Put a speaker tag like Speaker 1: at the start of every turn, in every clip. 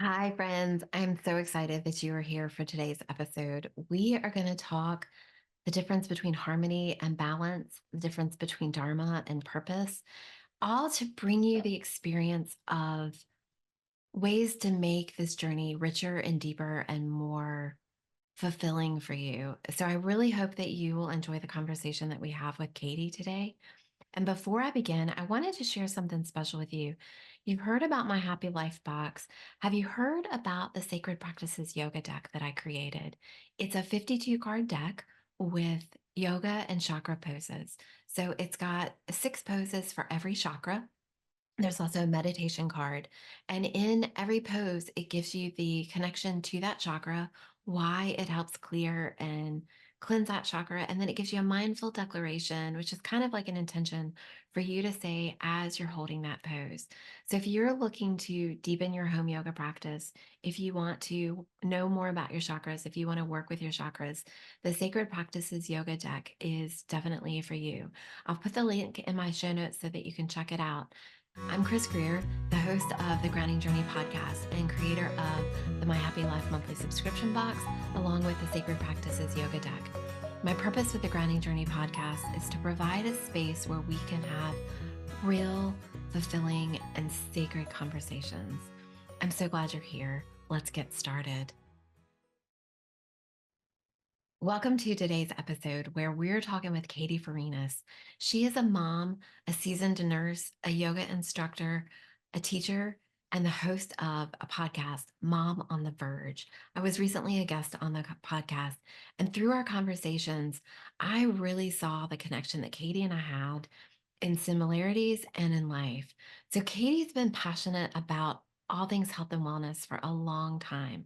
Speaker 1: Hi, friends. I'm so excited that you are here for today's episode. We are going to talk the difference between harmony and balance, the difference between Dharma and purpose, all to bring you the experience of ways to make this journey richer and deeper and more fulfilling for you. So I really hope that you will enjoy the conversation that we have with Katie today. And before I begin, I wanted to share something special with you. You've heard about my Happy Life box. Have you heard about the Sacred Practices yoga deck that I created? It's a 52 card deck with yoga and chakra poses. So it's got 6 poses for every chakra. There's also a meditation card. And in every pose, it gives you the connection to that chakra, why it helps clear and cleanse that chakra. And then it gives you a mindful declaration, which is kind of like an intention for you to say as you're holding that pose. So if you're looking to deepen your home yoga practice, if you want to know more about your chakras, if you want to work with your chakras, the Sacred Practices Yoga deck is definitely for you. I'll put the link in my show notes so that you can check it out. I'm Chris Greer, the host of the Grounding Journey podcast and creator of the My Happy Life monthly subscription box, along with the Sacred Practices Yoga deck. My purpose with the Grounding Journey podcast is to provide a space where we can have real, fulfilling, and sacred conversations. I'm so glad you're here. Let's get started. Welcome to today's episode where we're talking with Katie Farinas. She is a mom, a seasoned nurse, a yoga instructor, a teacher, and the host of a podcast, Mom on the Verge. I was recently a guest on the podcast, and through our conversations, I really saw the connection that Katie and I had in similarities and in life. So, Katie's been passionate about all things health and wellness for a long time.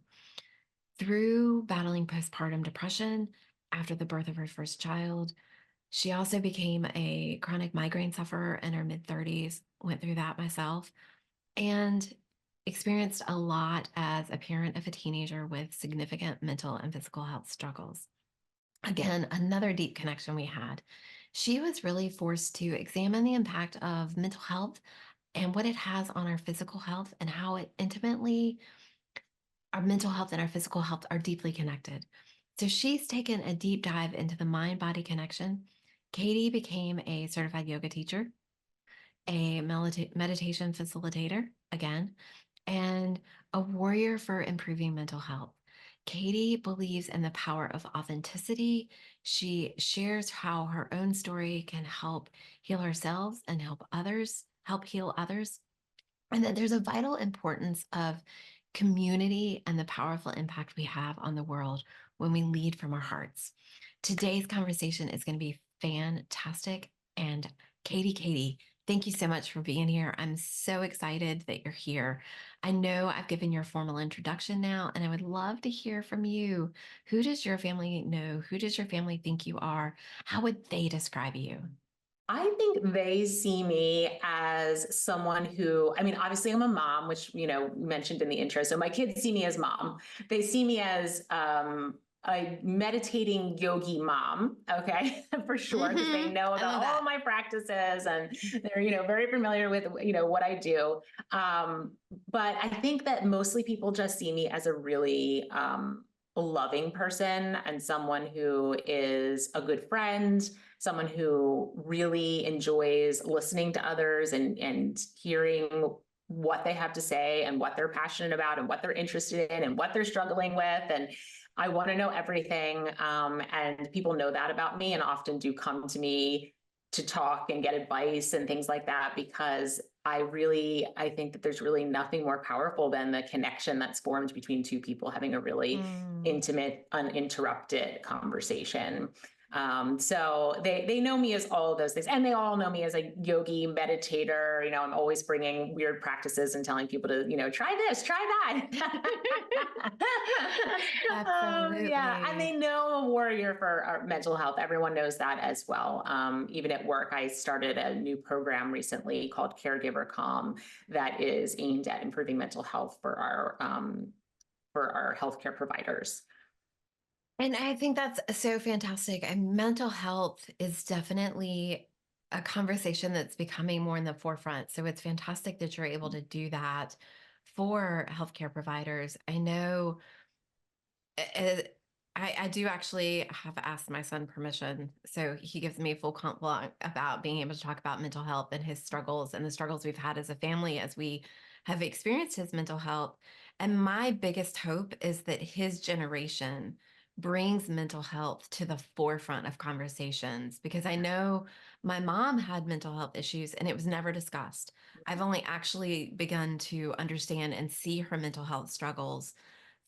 Speaker 1: Through battling postpartum depression after the birth of her first child, she also became a chronic migraine sufferer in her mid 30s, went through that myself, and experienced a lot as a parent of a teenager with significant mental and physical health struggles. Again, another deep connection we had. She was really forced to examine the impact of mental health and what it has on our physical health and how it intimately our mental health and our physical health are deeply connected. So she's taken a deep dive into the mind body connection. Katie became a certified yoga teacher, a meditation facilitator, again, and a warrior for improving mental health. Katie believes in the power of authenticity. She shares how her own story can help heal ourselves and help heal others, and that there's a vital importance of community and the powerful impact we have on the world when we lead from our hearts. Today's conversation is going to be fantastic. And Katie, thank you so much for being here. I'm so excited that you're here. I know I've given your formal introduction now, and I would love to hear from you. Who does your family know? Who does your family think you are? How would they describe you?
Speaker 2: I think they see me as someone who, I mean, obviously I'm a mom, which, mentioned in the intro. So my kids see me as mom. They see me as a meditating yogi mom. Okay. For sure. Because they know
Speaker 1: I
Speaker 2: about
Speaker 1: love
Speaker 2: all
Speaker 1: that.
Speaker 2: of my practices and they're, very familiar with, what I do. But I think that mostly people just see me as a really, loving person and someone who is a good friend, someone who really enjoys listening to others and hearing what they have to say and what they're passionate about and what they're interested in and what they're struggling with. And I want to know everything. And people know that about me and often do come to me to talk and get advice and things like that, because I think that there's really nothing more powerful than the connection that's formed between two people having a really intimate, uninterrupted conversation. So they know me as all of those things, and they all know me as a yogi meditator. I'm always bringing weird practices and telling people to, try this, try that.
Speaker 1: Absolutely.
Speaker 2: Yeah, and they know I'm a warrior for our mental health. Everyone knows that as well. Even at work, I started a new program recently called Caregiver Calm that is aimed at improving mental health for our healthcare providers.
Speaker 1: And I think that's so fantastic. And mental health is definitely a conversation that's becoming more in the forefront. So it's fantastic that you're able to do that for healthcare providers. I know uh, I do actually have asked my son permission. So he gives me full compliment about being able to talk about mental health and his struggles and the struggles we've had as a family as we have experienced his mental health. And my biggest hope is that his generation brings mental health to the forefront of conversations, because I know my mom had mental health issues and it was never discussed. I've only actually begun to understand and see her mental health struggles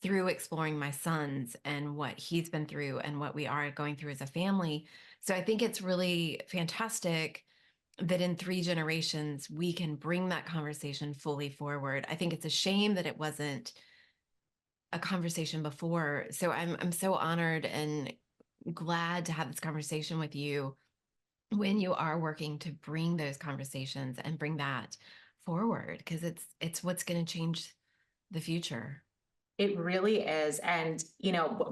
Speaker 1: through exploring my son's and what he's been through and what we are going through as a family. So I think it's really fantastic that in 3 generations we can bring that conversation fully forward. I think it's a shame that it wasn't a conversation before. So I'm so honored and glad to have this conversation with you when you are working to bring those conversations and bring that forward, because it's what's going to change the future.
Speaker 2: It really is. And,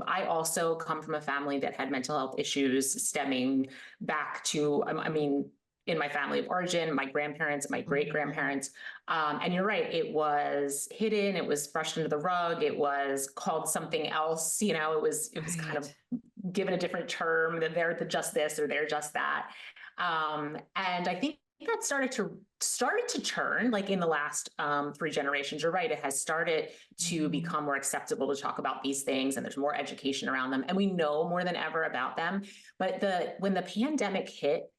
Speaker 2: I also come from a family that had mental health issues stemming back to, I mean, in my family of origin, my grandparents, my great
Speaker 1: Mhm.
Speaker 2: grandparents. And you're right, it was hidden, it was brushed under the rug, it was called something else, it was kind of
Speaker 1: Right.
Speaker 2: given a different term, that they're just this or they're just that. And I think that started to turn, like in the last 3 generations. You're right, it has started to
Speaker 1: Mhm.
Speaker 2: become more acceptable to talk about these things, and there's more education around them, and we know more than ever about them. But when the pandemic hit,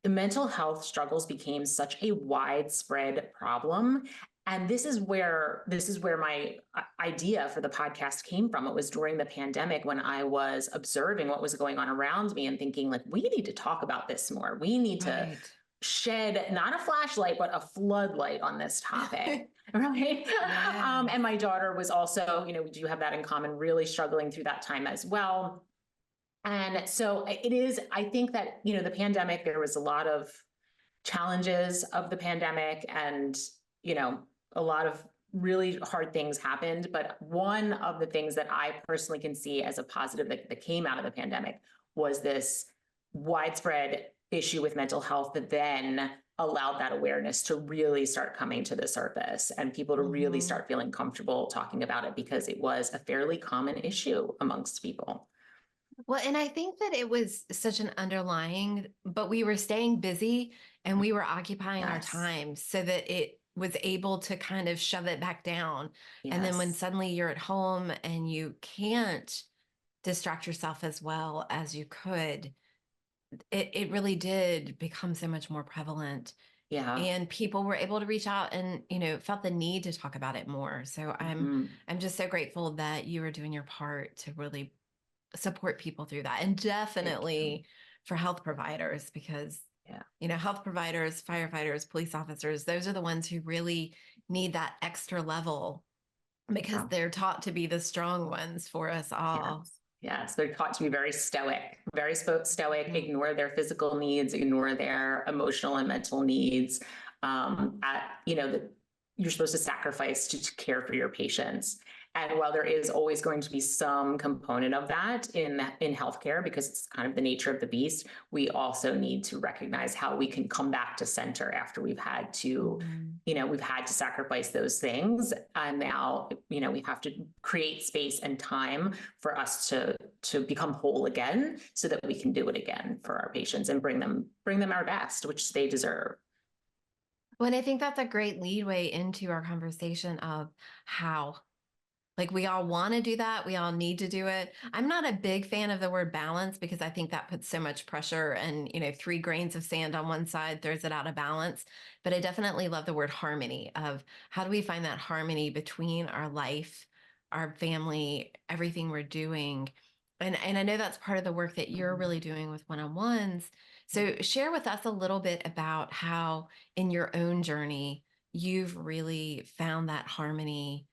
Speaker 2: the mental health struggles became such a widespread problem. And this is where my idea for the podcast came from. It was during the pandemic when I was observing what was going on around me and thinking, like, we need to talk about this more. We need to
Speaker 1: Right.
Speaker 2: shed not a flashlight but a floodlight on this topic. Right. And
Speaker 1: Yes.
Speaker 2: my daughter was also, we do have that in common, really struggling through that time as well. And so it is, I think that, the pandemic, there was a lot of challenges of the pandemic, and, you know, a lot of really hard things happened. But one of the things that I personally can see as a positive that came out of the pandemic was this widespread issue with mental health that then allowed that awareness to really start coming to the surface and people to really
Speaker 1: Hmm.
Speaker 2: start feeling comfortable talking about it, because it was a fairly common issue amongst people.
Speaker 1: Well, and I think that it was such an underlying, but we were staying busy and we were occupying our
Speaker 2: Yes.
Speaker 1: time so that it was able to kind of shove it back down. And then when
Speaker 2: Yes.
Speaker 1: suddenly you're at home and you can't distract yourself as well as you could, it really did become so much more prevalent.
Speaker 2: Yeah.
Speaker 1: And people were able to reach out and, felt the need to talk about it more. So
Speaker 2: Mhm.
Speaker 1: I'm just so grateful that you were doing your part to really support people through that. And
Speaker 2: Thank you.
Speaker 1: definitely for health providers, because
Speaker 2: Yeah.
Speaker 1: health providers, firefighters, police officers, those are the ones who really need that extra level, because
Speaker 2: Yeah.
Speaker 1: they're taught to be the strong ones for us
Speaker 2: Yes.
Speaker 1: all.
Speaker 2: Yes. They're taught to be very stoic, very stoic,
Speaker 1: Mhm.
Speaker 2: ignore their physical needs, ignore their emotional and mental needs. That you're supposed to sacrifice to care for your patients. And while there is always going to be some component of that in healthcare, because it's kind of the nature of the beast, we also need to recognize how we can come back to center after
Speaker 1: Mhm.
Speaker 2: we've had to sacrifice those things. And now, we have to create space and time for us to become whole again, so that we can do it again for our patients and bring them our best, which they deserve.
Speaker 1: Well, and I think that's a great leadway into our conversation of how. Like, we all want to do that. We all need to do it. I'm not a big fan of the word balance, because I think that puts so much pressure, and, 3 grains of sand on one side throws it out of balance. But I definitely love the word harmony, of how do we find that harmony between our life, our family, everything we're doing. And I know that's part of the work that you're
Speaker 2: Mhm.
Speaker 1: really doing with one-on-ones. So share with us a little bit about how in your own journey, you've really found that harmony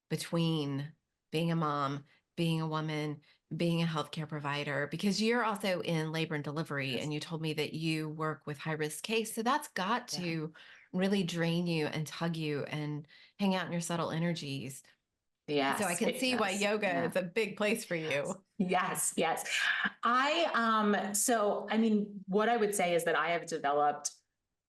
Speaker 1: between being a mom, being a woman, being a healthcare provider, because you're also in labor and delivery,
Speaker 2: Yes.
Speaker 1: and you told me that you work with high risk case. So that's got
Speaker 2: Yeah.
Speaker 1: to really drain you and tug you and hang out in your subtle energies. So I
Speaker 2: Yes,
Speaker 1: can
Speaker 2: it
Speaker 1: see why
Speaker 2: does.
Speaker 1: yoga
Speaker 2: Yeah.
Speaker 1: is a big place for you.
Speaker 2: Yes, yes. So I mean, what I would say is that I have developed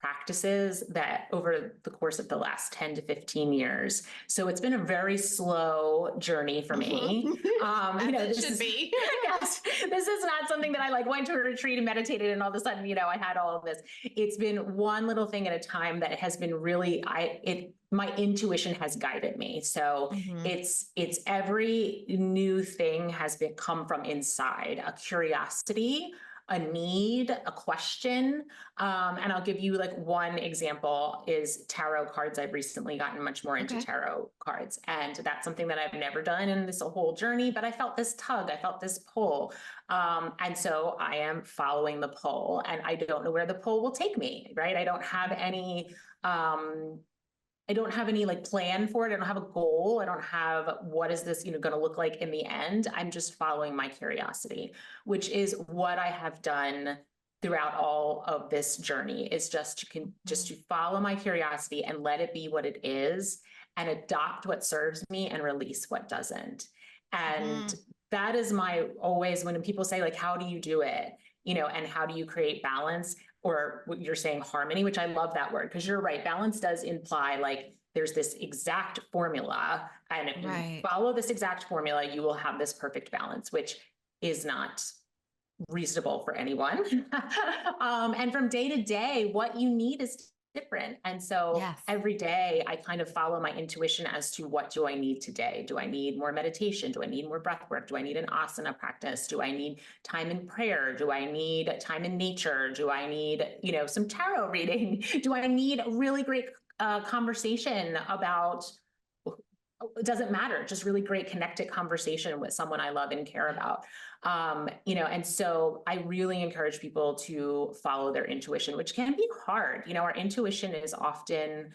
Speaker 2: practices that over the course of the last 10 to 15 years. So it's been a very slow journey for me.
Speaker 1: As it should be.
Speaker 2: Yes, this is not something that I like went to a retreat and meditated and all of a sudden, I had all of this. It's been one little thing at a time that has been really, my intuition has guided me. So it's every new thing has come from inside, a curiosity, a need, a question. And I'll give you like one example is tarot cards. I've recently gotten much more into tarot cards. And that's something that I've never done in this whole journey, but I felt this tug, I felt this pull. And so I am following the pull and I don't know where the pull will take me, right? I don't have any, like plan for it. I don't have a goal. I don't have what is this, going to look like in the end. I'm just following my curiosity, which is what I have done throughout all of this journey is just to follow my curiosity and let it be what it is and adopt what serves me and release what doesn't. And that is my always, when people say like, how do you do it? And how do you create balance? Or what you're saying, harmony, which I love that word, because you're right. Balance does imply like there's this exact formula. And if you follow this exact formula, you will have this perfect balance, which is not reasonable for anyone. And from day to day, what you need is different. And so every day I kind of follow my intuition as to what do I need today? Do I need more meditation? Do I need more breath work? Do I need an asana practice? Do I need time in prayer? Do I need time in nature? Do I need, some tarot reading? Do I need a really great conversation about, it doesn't matter, just really great connected conversation with someone I love and care about. And so I really encourage people to follow their intuition, which can be hard. Our intuition is often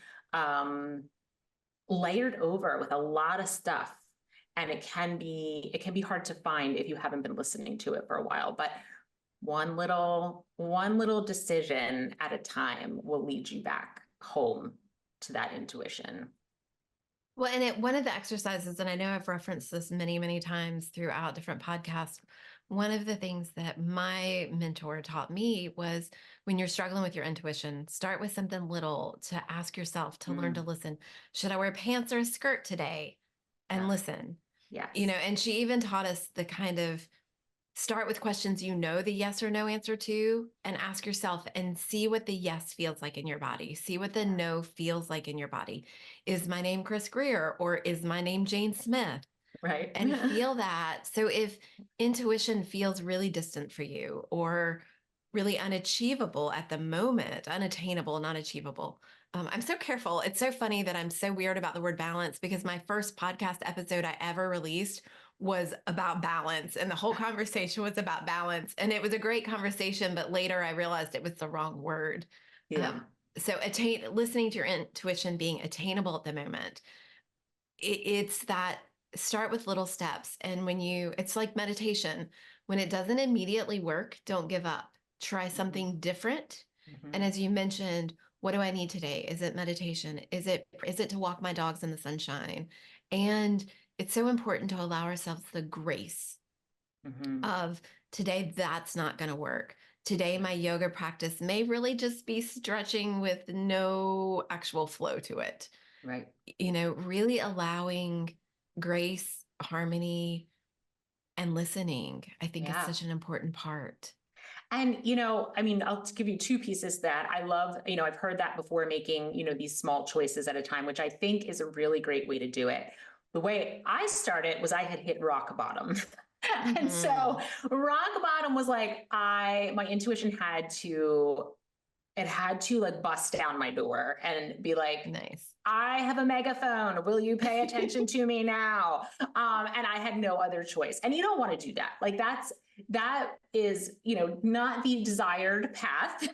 Speaker 2: layered over with a lot of stuff, and it can be hard to find if you haven't been listening to it for a while. But one little decision at a time will lead you back home to that intuition.
Speaker 1: Well, and one of the exercises, and I know I've referenced this many, many times throughout different podcasts, one of the things that my mentor taught me was when you're struggling with your intuition, start with something little to ask yourself to learn to listen. Should I wear pants or a skirt today? And listen.
Speaker 2: Yes.
Speaker 1: And she even taught us the kind of start with questions the yes or no answer to, and ask yourself and see what the yes feels like in your body. See what the no feels like in your body. Is my name Chris Greer or is my name Jane Smith?
Speaker 2: Right.
Speaker 1: And feel that. So if intuition feels really distant for you or really unachievable at the moment, unattainable, not achievable. I'm so careful. It's so funny that I'm so weird about the word balance because my first podcast episode I ever released was about balance and the whole conversation was about balance. And it was a great conversation, but later I realized it was the wrong word.
Speaker 2: Yeah.
Speaker 1: So listening to your intuition being attainable at the moment, it's that start with little steps. And it's like meditation, when it doesn't immediately work, don't give up. Try something different. And as you mentioned, what do I need today? Is it meditation? Is it to walk my dogs in the sunshine? And it's so important to allow ourselves the grace of today, that's not going to work. Today, my yoga practice may really just be stretching with no actual flow to it.
Speaker 2: Right.
Speaker 1: Really allowing grace, harmony, and listening, I think is such an important part.
Speaker 2: And, I'll give you two pieces that I love. I've heard that before, making, these small choices at a time, which I think is a really great way to do it. The way I started was I had hit rock bottom. And so rock bottom was like, my intuition had to like bust down my door and be like,
Speaker 1: nice.
Speaker 2: I have a megaphone. Will you pay attention to me now? And I had no other choice. And you don't want to do that. Like that is, not the desired path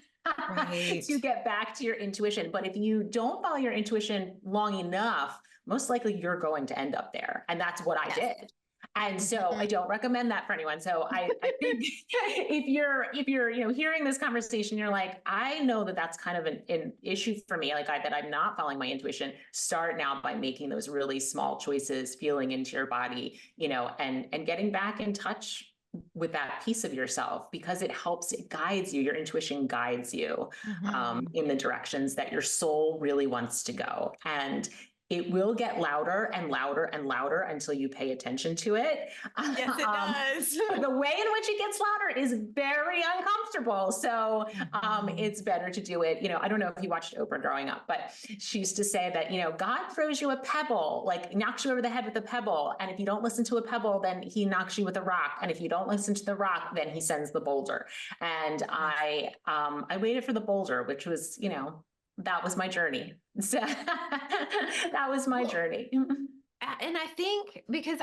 Speaker 2: to get back to your intuition. But if you don't follow your intuition long enough, most likely you're going to end up there. And that's what I did. And so I don't recommend that for anyone. So I think if you're hearing this conversation, you're like, I know that that's kind of an issue for me, like that I'm not following my intuition. Start now by making those really small choices, feeling into your body, and getting back in touch with that piece of yourself, because it helps, it guides you, your intuition guides you
Speaker 1: Mhm.
Speaker 2: in the directions that your soul really wants to go. And it will get louder and louder and louder until you pay attention to it.
Speaker 1: Yes, it does.
Speaker 2: The way in which it gets louder is very uncomfortable. So
Speaker 1: Mhm.
Speaker 2: it's better to do it. I don't know if you watched Oprah growing up, but she used to say that, God throws you a pebble, like knocks you over the head with a pebble. And if you don't listen to a pebble, then he knocks you with a rock. And if you don't listen to the rock, then he sends the boulder. And
Speaker 1: Yes.
Speaker 2: I waited for the boulder, which was, that was my journey. So that was my
Speaker 1: Well,
Speaker 2: journey.
Speaker 1: and I think because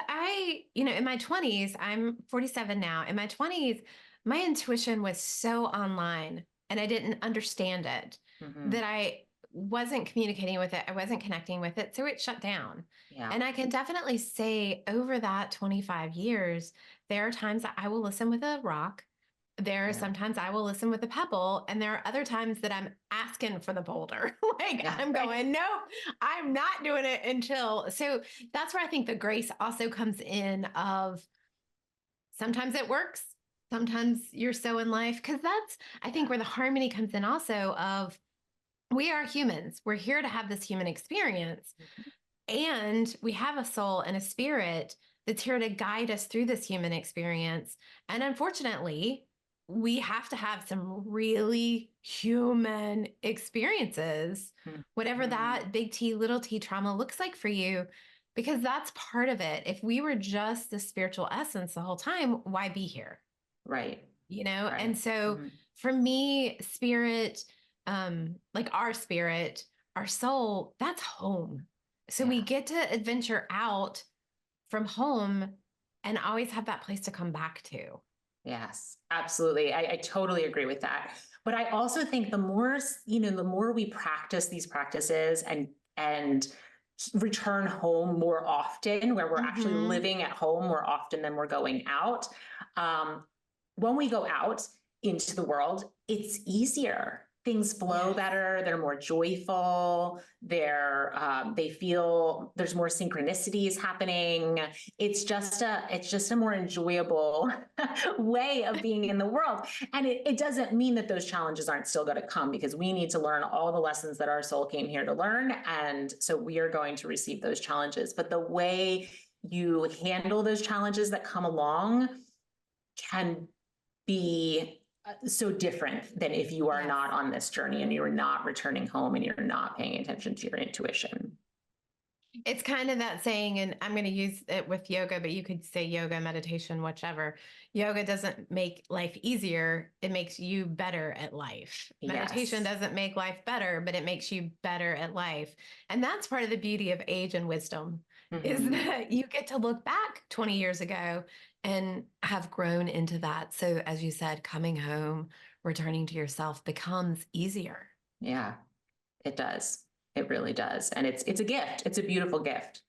Speaker 1: in my 20s, I'm 47 now. In my 20s, my intuition was so online and I didn't understand it
Speaker 2: Mhm.
Speaker 1: that I wasn't communicating with it. I wasn't connecting with it. So it shut down.
Speaker 2: Yeah.
Speaker 1: And I can definitely say over that 25 years, there are times that I will listen with a rock. There are
Speaker 2: Yeah.
Speaker 1: sometimes I will listen with a pebble, and there are other times that I'm asking for the boulder. Like
Speaker 2: Yeah.
Speaker 1: I'm
Speaker 2: Right.
Speaker 1: going, nope, I'm not doing it until. So that's where I think the grace also comes in of sometimes it works, sometimes you're so in life. Cause that's, I think,
Speaker 2: Yeah.
Speaker 1: where the harmony comes in also of we are humans. We're here to have this human experience. And we have a soul and a spirit that's here to guide us through this human experience. And unfortunately, we have to have some really human experiences, whatever
Speaker 2: Mhm.
Speaker 1: that big T, little t trauma looks like for you, because that's part of it. If we were just the spiritual essence the whole time, why be here?
Speaker 2: Right.
Speaker 1: And
Speaker 2: Right.
Speaker 1: so
Speaker 2: Mhm.
Speaker 1: for me, spirit, like our spirit, our soul, that's home. So we
Speaker 2: Yeah.
Speaker 1: get to adventure out from home and always have that place to come back to.
Speaker 2: Yes, absolutely. I totally agree with that. But I also think the more we practice these practices and return home more often, where we're actually
Speaker 1: Hmm.
Speaker 2: living at home more often than we're going out, um, when we go out into the world, it's easier. Things flow
Speaker 1: Yes.
Speaker 2: better. They're more joyful. They feel there's more synchronicities happening. It's just a more enjoyable way of being in the world. And it doesn't mean that those challenges aren't still going to come, because we need to learn all the lessons that our soul came here to learn. And so we are going to receive those challenges. But the way you handle those challenges that come along can be so different than if you are
Speaker 1: Yes.
Speaker 2: not on this journey and you're not returning home and you're not paying attention to your intuition.
Speaker 1: It's kind of that saying, and I'm going to use it with yoga, but you could say yoga, meditation, whichever. Yoga doesn't make life easier, it makes you better at life. Meditation
Speaker 2: Yes.
Speaker 1: doesn't make life better, but it makes you better at life. And that's part of the beauty of age and wisdom is
Speaker 2: Mm-hmm.
Speaker 1: that you get to look back 20 years ago and have grown into that. So, as you said, coming home, returning to yourself becomes easier.
Speaker 2: Yeah, it does. It really does. And it's a gift. It's a beautiful gift.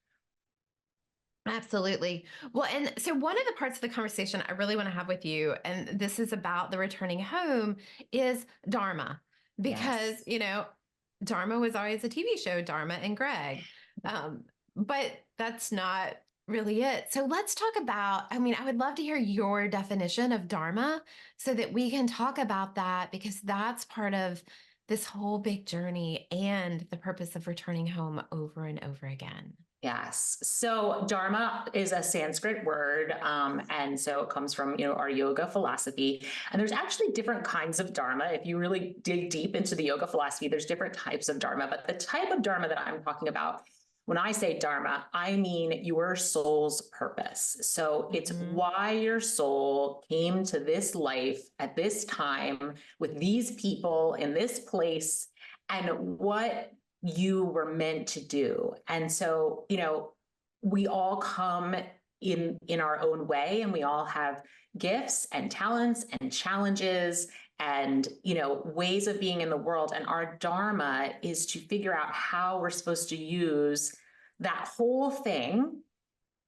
Speaker 1: Absolutely. Well, and so one of the parts of the conversation I really want to have with you, and this is about the returning home, is Dharma. Because,
Speaker 2: Yes.
Speaker 1: Dharma was always a TV show, Dharma and Greg. Um, but that's not really it. So let's talk about, I would love to hear your definition of Dharma so that we can talk about that because that's part of this whole big journey and the purpose of returning home over and over again.
Speaker 2: Yes. So Dharma is a Sanskrit word. And so it comes from, our yoga philosophy. And there's actually different kinds of Dharma. If you really dig deep into the yoga philosophy, there's different types of Dharma. But the type of Dharma that I'm talking about, when I say Dharma, I mean your soul's purpose. So it's
Speaker 1: Mhm.
Speaker 2: why your soul came to this life at this time with these people in this place and what you were meant to do. And so, we all come in our own way, and we all have gifts and talents and challenges and ways of being in the world, and our dharma is to figure out how we're supposed to use that whole thing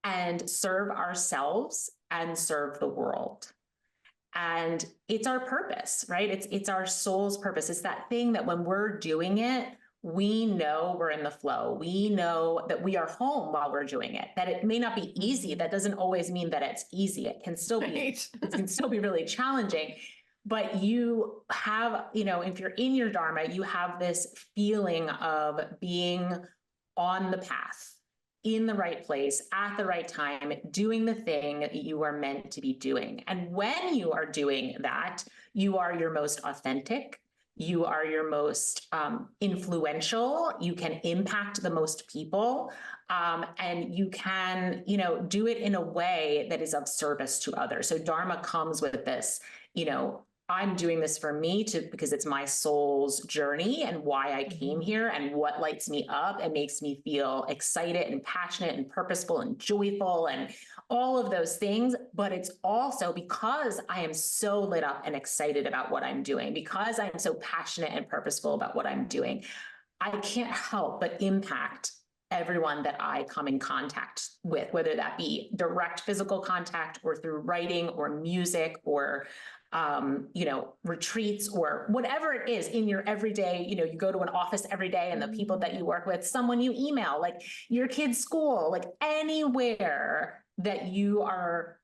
Speaker 2: and serve ourselves and serve the world. And it's our purpose, right? It's our soul's purpose. It's that thing that when we're doing it, we know we're in the flow. We know that we are home while we're doing it, that it may not be easy. That doesn't always mean that it's easy. It can still be,
Speaker 1: Right.
Speaker 2: it can still be really challenging. But you have, if you're in your Dharma, you have this feeling of being on the path, in the right place, at the right time, doing the thing that you are meant to be doing. And when you are doing that, you are your most authentic. You are your most influential. You can impact the most people. And you can, do it in a way that is of service to others. So Dharma comes with this, I'm doing this for me because it's my soul's journey and why I came here and what lights me up and makes me feel excited and passionate and purposeful and joyful and all of those things. But it's also because I am so lit up and excited about what I'm doing, because I'm so passionate and purposeful about what I'm doing, I can't help but impact everyone that I come in contact with, whether that be direct physical contact or through writing or music or retreats or whatever it is in your everyday, you go to an office every day and the people that you work with, someone you email, like your kid's school, like anywhere that you are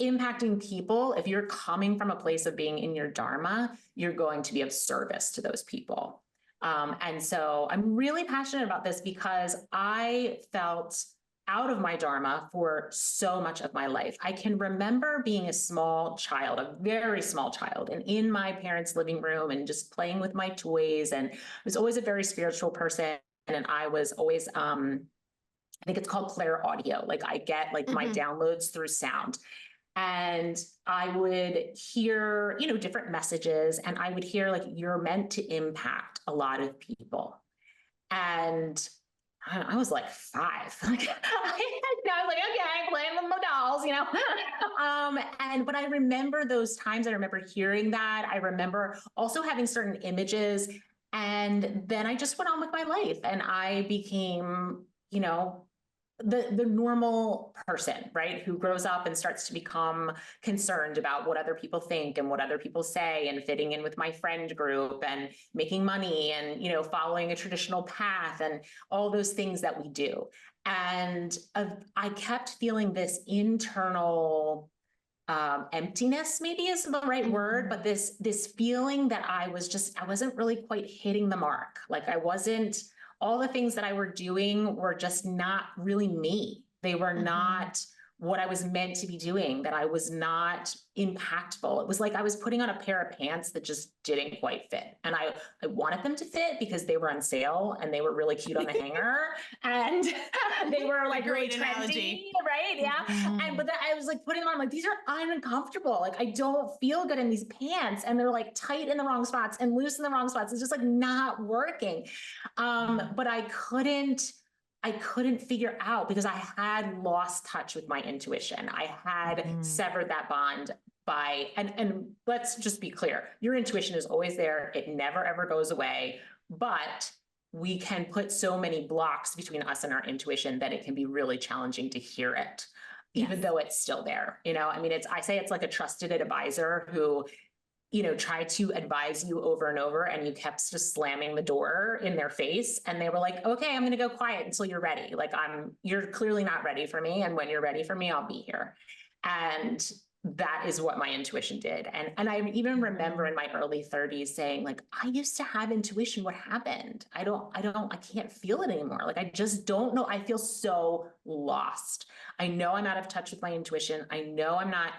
Speaker 2: impacting people, if you're coming from a place of being in your Dharma, you're going to be of service to those people. And so I'm really passionate about this because I felt out of my Dharma for so much of my life. I can remember being a small child, a very small child, and in my parents' living room and just playing with my toys. And I was always a very spiritual person. And I was always, I think it's called clairaudio. Like I get like my downloads through sound. And I would hear, different messages, and I would hear like, you're meant to impact a lot of people. And I was like 5. Like, I was like, okay, I'm playing with my dolls, but I remember those times. I remember hearing that. I remember also having certain images. And then I just went on with my life and I became, the normal person, right? Who grows up and starts to become concerned about what other people think and what other people say and fitting in with my friend group and making money and, following a traditional path and all those things that we do. And I kept feeling this internal emptiness, maybe is the right word, but this feeling that I wasn't really quite hitting the mark. Like all the things that I were doing were just not really me. They were not what I was meant to be doing, that I was not impactful. It was like I was putting on a pair of pants that just didn't quite fit. And I wanted them to fit because they were on sale and they were really cute on the hanger. And they were like really trendy, analogy. Right? Yeah. But I was like putting them on, like, these are uncomfortable. Like I don't feel good in these pants and they're like tight in the wrong spots and loose in the wrong spots. It's just like not working. But I couldn't figure out because I had lost touch with my intuition. I had severed that bond and let's just be clear. Your intuition is always there. It never, ever goes away, but we can put so many blocks between us and our intuition that it can be really challenging to hear it, even though it's still there. I say it's like a trusted advisor who try to advise you over and over, and you kept just slamming the door in their face. And they were like, okay, I'm going to go quiet until you're ready. Like you're clearly not ready for me. And when you're ready for me, I'll be here. And that is what my intuition did. And I even remember in my early 30s saying like, I used to have intuition. What happened? I can't feel it anymore. Like, I just don't know. I feel so lost. I know I'm out of touch with my intuition. I know I'm not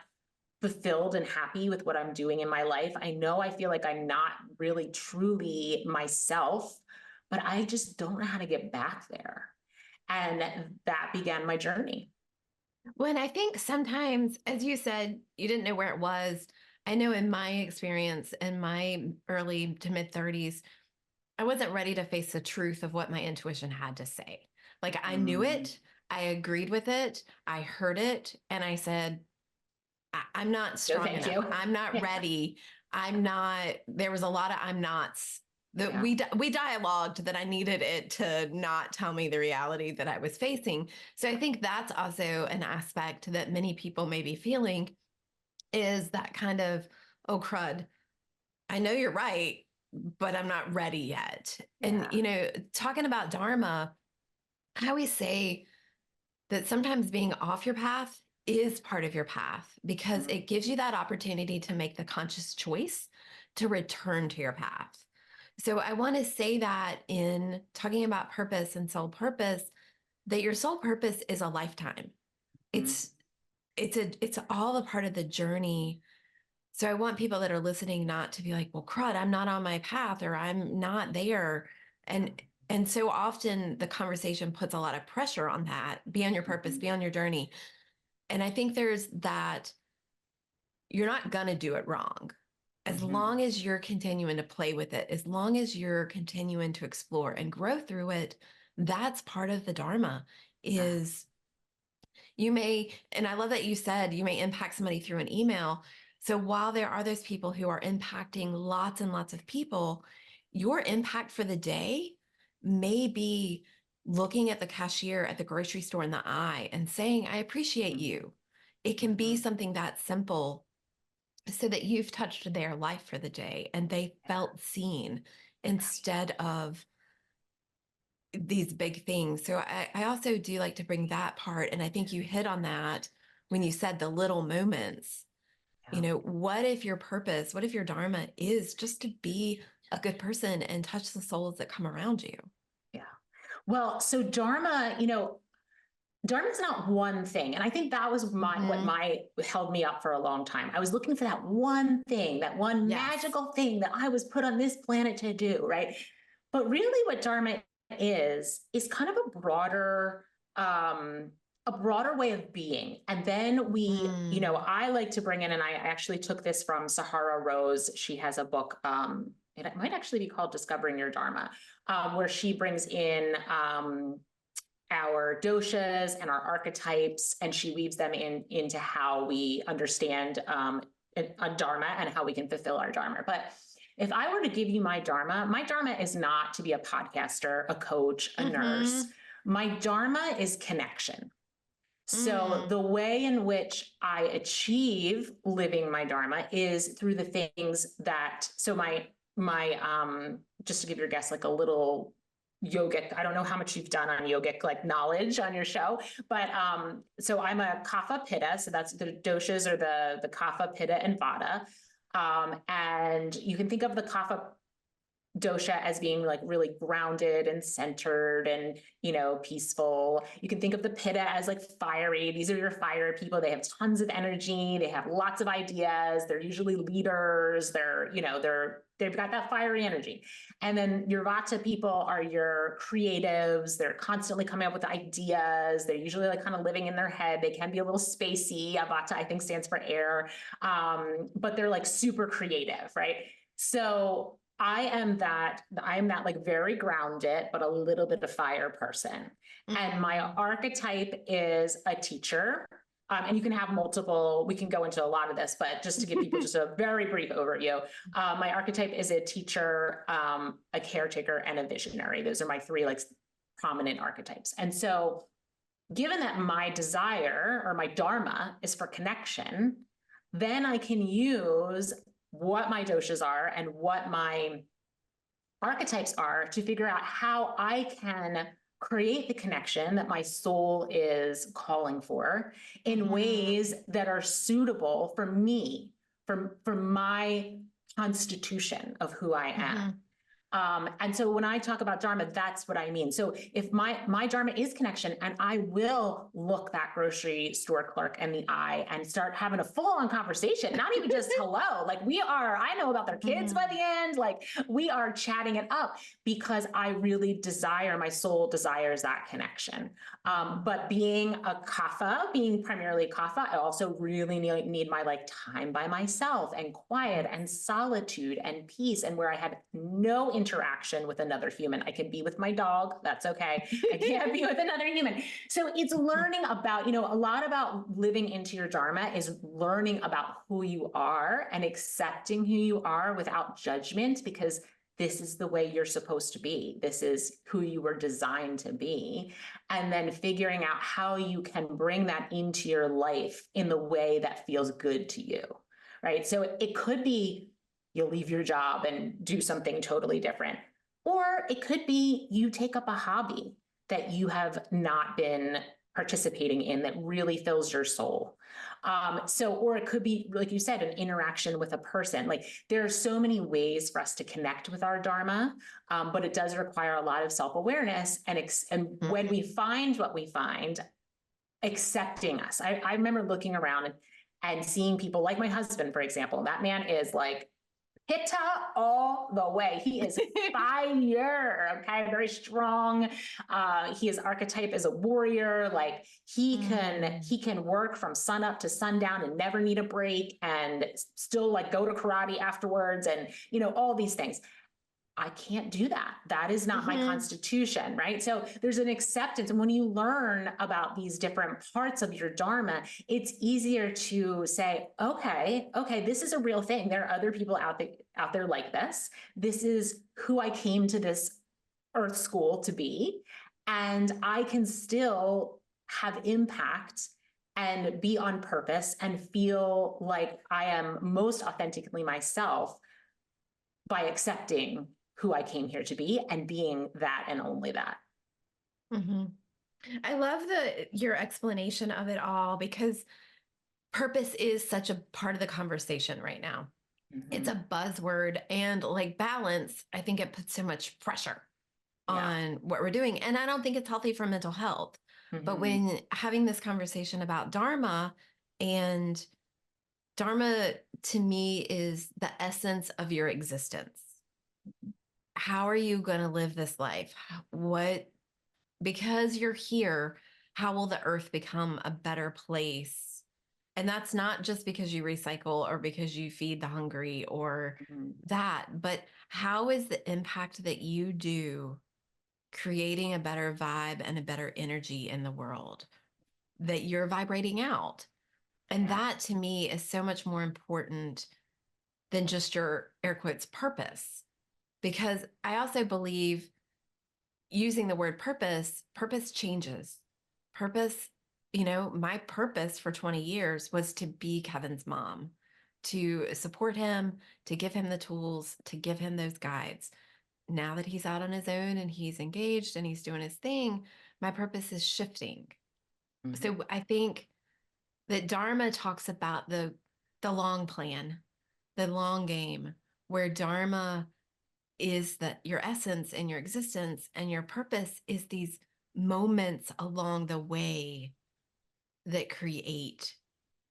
Speaker 2: fulfilled and happy with what I'm doing in my life. I know I feel like I'm not really truly myself, but I just don't know how to get back there. And that began my journey.
Speaker 1: When I think sometimes, as you said, you didn't know where it was. I know in my experience in my early to mid 30s, I wasn't ready to face the truth of what my intuition had to say. Like I knew it, I agreed with it, I heard it, and I said, I'm not strong enough. I'm not ready. There was a lot of I'm nots that we dialogued that I needed it to not tell me the reality that I was facing. So I think that's also an aspect that many people may be feeling is that kind of, oh crud, I know you're right, but I'm not ready yet. And,
Speaker 2: Yeah.
Speaker 1: talking about Dharma, I always say that sometimes being off your path is part of your path because
Speaker 2: Mhm.
Speaker 1: it gives you that opportunity to make the conscious choice to return to your path. So I want to say that in talking about purpose and soul purpose, that your soul purpose is a lifetime.
Speaker 2: Mhm.
Speaker 1: It's all a part of the journey. So I want people that are listening not to be like, well, crud, I'm not on my path or I'm not there. And so often the conversation puts a lot of pressure on that. Be on your purpose,
Speaker 2: Mhm.
Speaker 1: be on your journey. And I think there's that you're not gonna do it wrong. As
Speaker 2: Mhm.
Speaker 1: long as you're continuing to play with it, as long as you're continuing to explore and grow through it, that's part of the Dharma
Speaker 2: Yeah.
Speaker 1: is you may, and I love that you said you may impact somebody through an email. So while there are those people who are impacting lots and lots of people, your impact for the day may be looking at the cashier at the grocery store in the eye and saying, I appreciate
Speaker 2: Mhm.
Speaker 1: you. It can be
Speaker 2: Mhm.
Speaker 1: something that simple so that you've touched their life for the day and they
Speaker 2: Yeah.
Speaker 1: felt seen instead of these big things. So I also do like to bring that part. And I think you hit on that when you said the little moments.
Speaker 2: Yeah.
Speaker 1: What if your purpose, what if your Dharma is just to be a good person and touch the souls that come around you?
Speaker 2: Yeah. Well, so Dharma, Dharma is not one thing. And I think that was what
Speaker 1: Mm-hmm.
Speaker 2: my held me up for a long time. I was looking for that one thing, that one
Speaker 1: Yes.
Speaker 2: magical thing that I was put on this planet to do, right? But really what Dharma is kind of um, a broader way of being. And then
Speaker 1: Mm.
Speaker 2: I like to bring in, and I actually took this from Sahara Rose. She has a book, it might actually be called Discovering Your Dharma, where she brings in our doshas and our archetypes, and she weaves them into how we understand a dharma and how we can fulfill our dharma. But if I were to give you my dharma is not to be a podcaster, a coach, a nurse.
Speaker 1: Mm-hmm.
Speaker 2: My dharma is connection. So
Speaker 1: Mm.
Speaker 2: the way in which I achieve living my dharma is through the things that my just to give your guests like a little yogic, I don't know how much you've done on yogic like knowledge on your show, but so I'm a kapha pitta, so that's the doshas are the kapha, pitta, and vata. And you can think of the kapha dosha as being like really grounded and centered and peaceful. You can think of the pitta as like fiery. These are your fire people. They have tons of energy, they have lots of ideas, they're usually leaders, they've got that fiery energy. And then your vata people are your creatives. They're constantly coming up with ideas. They're usually like kind of living in their head. They can be a little spacey. Vata I think stands for air, but they're like super creative, right? So I am that like very grounded, but a little bit of fire person. And my
Speaker 1: Mm.
Speaker 2: archetype is a teacher. And you can have multiple, we can go into a lot of this, but just to give people just a very brief overview, my archetype is a teacher, a caretaker, and a visionary. Those are my three like prominent archetypes. And so given that my desire or my dharma is for connection, then I can use what my doshas are and what my archetypes are to figure out how I can create the connection that my soul is calling for in
Speaker 1: Mm-hmm.
Speaker 2: ways that are suitable for me, for my constitution of who I am.
Speaker 1: Mm-hmm.
Speaker 2: And so when I talk about dharma, that's what I mean. So if my dharma is connection, and I will look that grocery store clerk in the eye and start having a full on conversation, not even just hello, like I know about their kids by the end, like we are chatting it up because I really my soul desires that connection. But being primarily kapha, I also really need my like time by myself and quiet and solitude and peace, and where I have no interaction with another human. I can be with my dog, that's okay. I can't be with another human. So it's learning about, a lot about living into your dharma is learning about who you are and accepting who you are without judgment, because this is the way you're supposed to be. This is who you were designed to be. And then figuring out how you can bring that into your life in the way that feels good to you. Right. So it could be you'll leave your job and do something totally different. Or it could be you take up a hobby that you have not been participating in that really fills your soul. Or it could be, like you said, an interaction with a person. Like there are so many ways for us to connect with our Dharma, but it does require a lot of self-awareness. And when we find what we find, accepting us. I remember looking around and seeing people like my husband, for example. That man is like Pitta all the way. He is fire. Okay, very strong. His archetype is a warrior. Like he can work from sun up to sundown and never need a break, and still like go to karate afterwards, and all these things. I can't do that. That is not my constitution, right? So there's an acceptance. And when you learn about these different parts of your Dharma, it's easier to say, okay, this is a real thing. There are other people out there like this. This is who I came to this earth school to be. And I can still have impact and be on purpose and feel like I am most authentically myself by accepting who I came here to be and being that and only that.
Speaker 1: Mm-hmm. I love your explanation of it all, because purpose is such a part of the conversation right now. Mm-hmm. It's a buzzword, and like balance, I think it puts so much pressure on what we're doing. And I don't think it's healthy for mental health. Mm-hmm. But when having this conversation about Dharma, and Dharma to me is the essence of your existence. How are you going to live this life? Because you're here, how will the earth become a better place? And that's not just because you recycle or because you feed the hungry or that, but how is the impact that you do creating a better vibe and a better energy in the world that you're vibrating out? And that to me is so much more important than just your air quotes purpose. Because I also believe using the word purpose changes. Purpose, my purpose for 20 years was to be Kevin's mom, to support him, to give him the tools, to give him those guides. Now that he's out on his own and he's engaged and he's doing his thing, my purpose is shifting. Mm-hmm. So I think that Dharma talks about the long plan, the long game, where Dharma is that your essence and your existence, and your purpose is these moments along the way that create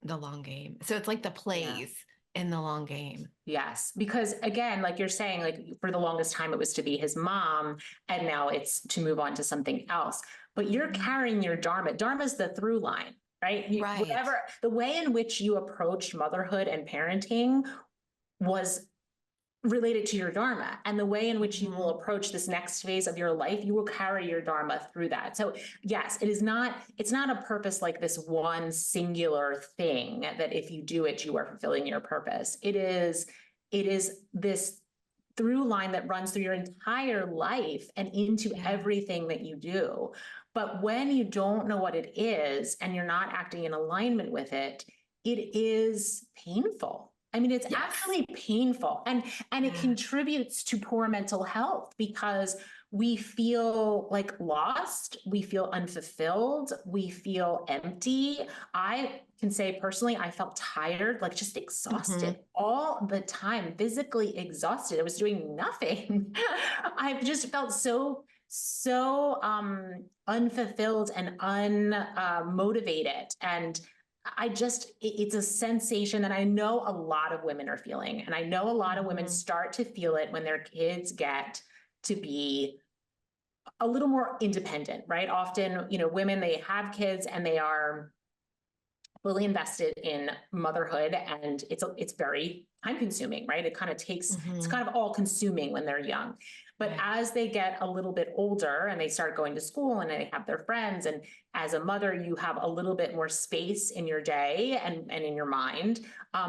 Speaker 1: the long game. So it's like the plays in the long game.
Speaker 2: Yes, because again, like you're saying, like for the longest time it was to be his mom, and now it's to move on to something else. But you're carrying your Dharma. Dharma is the through line, right? Whatever the way in which you approached motherhood and parenting was related to your Dharma, and the way in which you will approach this next phase of your life, you will carry your Dharma through that. So yes, it's not a purpose like this one singular thing that if you do it, you are fulfilling your purpose. It is this through line that runs through your entire life and into everything that you do. But when you don't know what it is and you're not acting in alignment with it, it is painful. I mean, it's actually painful, and it contributes to poor mental health, because we feel like lost, we feel unfulfilled, we feel empty. I can say personally, I felt tired, like just exhausted all the time, physically exhausted. I was doing nothing. I just felt so unfulfilled and unmotivated. And it's a sensation that I know a lot of women are feeling. And I know a lot of women start to feel it when their kids get to be a little more independent, right? Often, women, they have kids and they are fully invested in motherhood, and it's very time consuming, right? It kind of takes, it's kind of all consuming when they're young. But as they get a little bit older and they start going to school and they have their friends, and as a mother, you have a little bit more space in your day and in your mind,